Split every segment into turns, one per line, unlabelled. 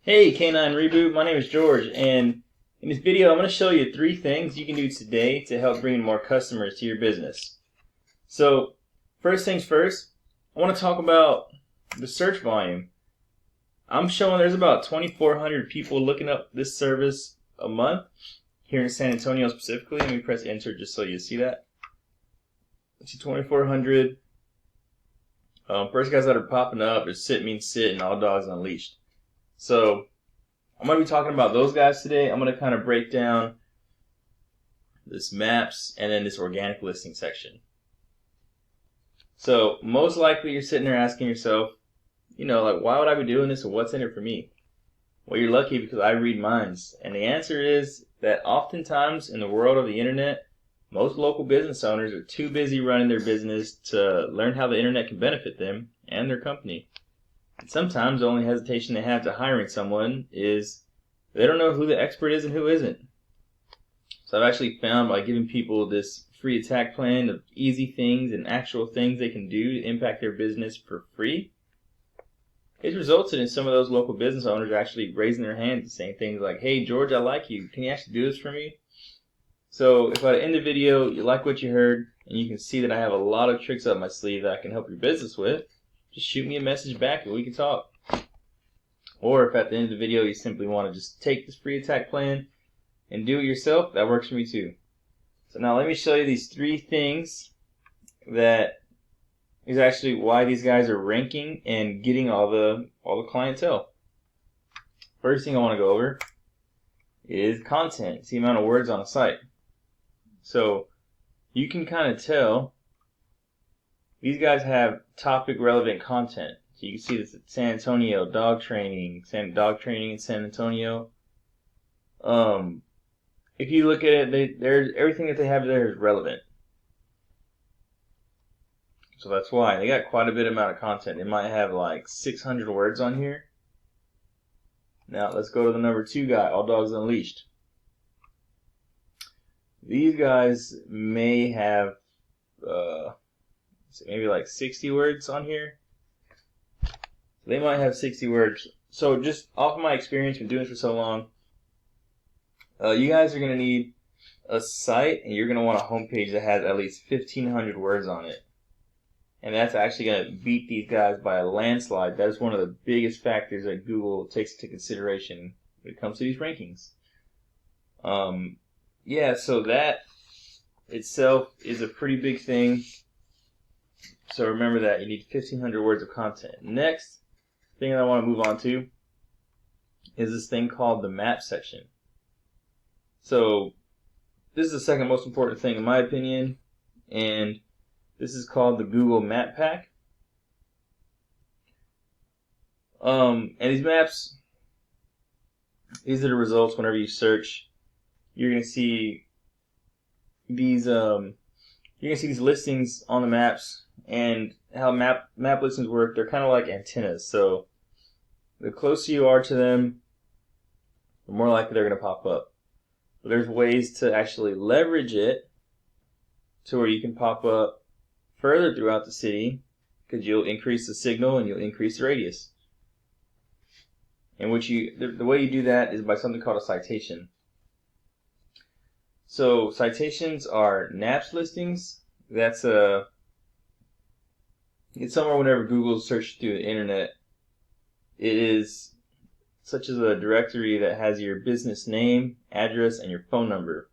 Hey, KNine Reboot, my name is George, and in this video I'm going to show you 3 things you can do today to help bring more customers to your business. So, first things first, I want to talk about the search volume. I'm showing there's about 2,400 people looking up this service a month here in San Antonio specifically. Let me press enter just so you see that. Let's see, 2,400. First guys that are popping up is Sit Means Sit and All Dogs Unleashed. So I'm going to be talking about those guys today. I'm going to kind of break down this maps and then this organic listing section. So most likely you're sitting there asking yourself, like, why would I be doing this, or what's in it for me? Well, you're lucky because I read minds. And the answer is that oftentimes in the world of the internet, most local business owners are too busy running their business to learn how the internet can benefit them and their company. And sometimes the only hesitation they have to hiring someone is they don't know who the expert is and who isn't. So I've actually found by giving people this free attack plan of easy things and actual things they can do to impact their business for free, it's resulted in some of those local business owners actually raising their hands and saying things like, "Hey George, I like you. Can you actually do this for me?" So if by the end of the video you like what you heard and you can see that I have a lot of tricks up my sleeve that I can help your business with, just shoot me a message back and we can talk. Or if at the end of the video you simply want to just take this free attack plan and do it yourself, that works for me too. So now let me show you these 3 things that is actually why these guys are ranking and getting all the clientele. First thing I want to go over is content. It's the amount of words on a site. So you can kind of tell these guys have topic relevant content. So you can see this at San Antonio, dog training in San Antonio. If you look at it, everything that they have there is relevant. So that's why they got quite a bit amount of content. They might have like 600 words on here. Now let's go to the number 2 guy, All Dogs Unleashed. These guys may have maybe like 60 words on here. They might have 60 words. So just off of my experience from doing this for so long, you guys are going to need a site, and you're going to want a homepage that has at least 1,500 words on it. And that's actually going to beat these guys by a landslide. That is one of the biggest factors that Google takes into consideration when it comes to these rankings. So that itself is a pretty big thing. So remember that. You need 1,500 words of content. Next thing that I want to move on to is this thing called the map section. So this is the second most important thing in my opinion, and this is called the Google Map Pack. And these maps, these are the results whenever you search. You're gonna see these listings on the maps, and how map listings work. They're kind of like antennas. So the closer you are to them, the more likely they're gonna pop up. But there's ways to actually leverage it to where you can pop up further throughout the city, because you'll increase the signal and you'll increase the radius. And the way you do that is by something called a citation. So citations are NAPS listings. It's somewhere whenever Google searches through the internet. It is such as a directory that has your business name, address, and your phone number.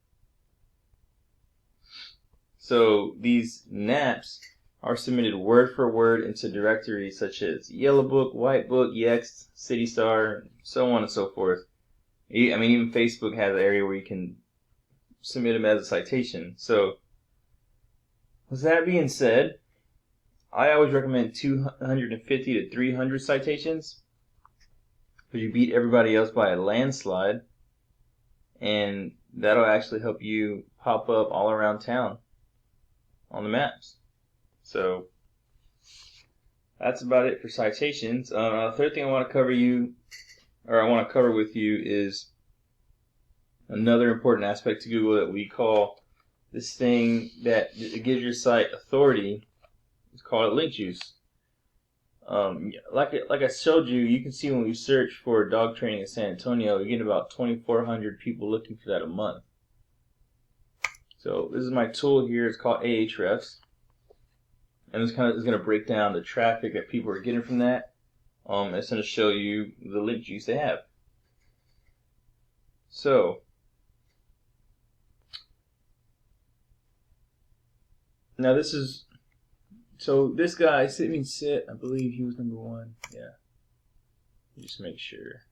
So these NAPs are submitted word for word into directories such as Yellow Book, White Book, Yext, City Star, so on and so forth. Even Facebook has an area where you can submit them as a citation. So with that being said, I always recommend 250 to 300 citations, because you beat everybody else by a landslide, and that'll actually help you pop up all around town on the maps. So that's about it for citations. The third thing I want to cover with you is another important aspect to Google that we call this thing that gives your site authority. It's called link juice. Like I showed you, you can see when we search for dog training in San Antonio, you get about 2,400 people looking for that a month. So this is my tool here. It's called Ahrefs, and this kind of is going to break down the traffic that people are getting from that. It's going to show you the link juice they have. So now this guy, Sit Means Sit, I believe he was number 1. Yeah. Just make sure.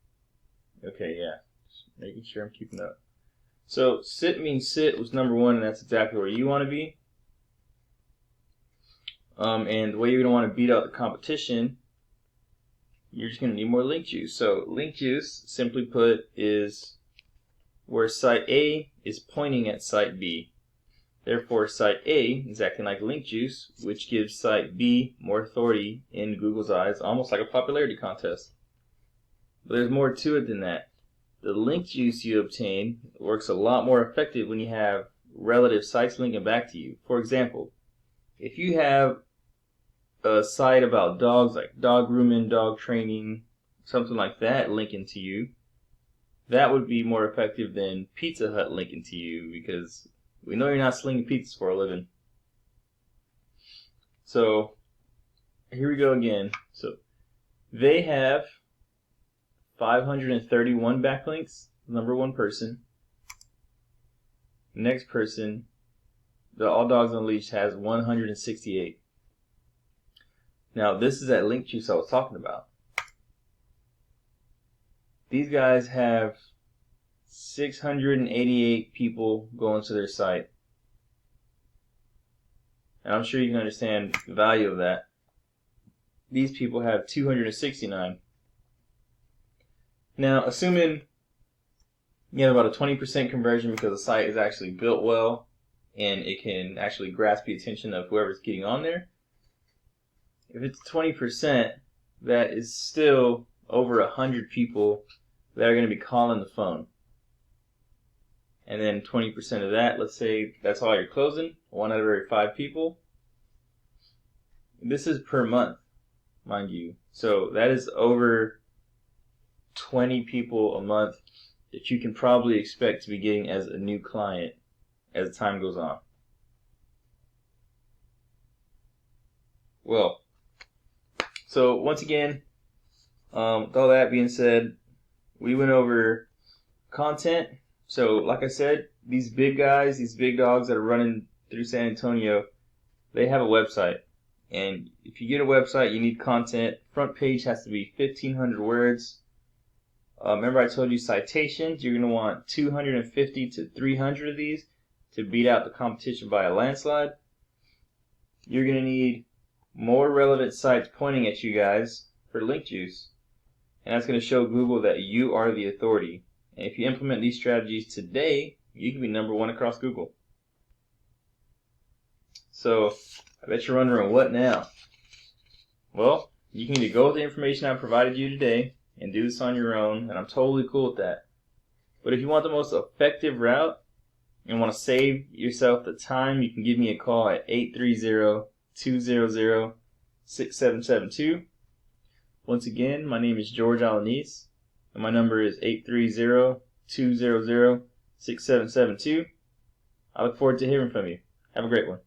Okay, yeah. Just making sure I'm keeping up. So Sit Means Sit was number 1, and that's exactly where you want to be. And the way you're going to want to beat out the competition, you're just going to need more link juice. So link juice, simply put, is where site A is pointing at site B. Therefore, site A is acting like link juice, which gives site B more authority in Google's eyes, almost like a popularity contest. But there's more to it than that. The link juice you obtain works a lot more effective when you have relative sites linking back to you. For example, if you have a site about dogs, like dog grooming, dog training, something like that linking to you, that would be more effective than Pizza Hut linking to you, because we know you're not slinging pizzas for a living. So here we go again. So they have 531 backlinks, number 1 person. Next person, the All Dogs Unleashed, has 168. Now this is that link juice I was talking about. These guys have 688 people going to their site. And I'm sure you can understand the value of that. These people have 269. Now, assuming you have about a 20% conversion because the site is actually built well and it can actually grasp the attention of whoever's getting on there, if it's 20%, that is still over 100 people that are going to be calling the phone. And then 20% of that, let's say that's all you're closing, 1 out of every 5 people. This is per month, mind you. So that is over 20 people a month that you can probably expect to be getting as a new client as time goes on. Well, so once again, with all that being said, we went over content. So like I said, these big guys, these big dogs that are running through San Antonio, they have a website. And if you get a website, you need content. Front page has to be 1,500 words. Remember I told you citations, you're going to want 250 to 300 of these to beat out the competition by a landslide. You're going to need more relevant sites pointing at you guys for link juice. And that's going to show Google that you are the authority. And if you implement these strategies today, you can be number 1 across Google. So, I bet you're wondering, what now? Well, you can either go with the information I provided you today and do this on your own, and I'm totally cool with that. But if you want the most effective route and want to save yourself the time, you can give me a call at 830-200-6772. Once again, my name is George Alanis, and my number is 830-200-6772. I look forward to hearing from you. Have a great one.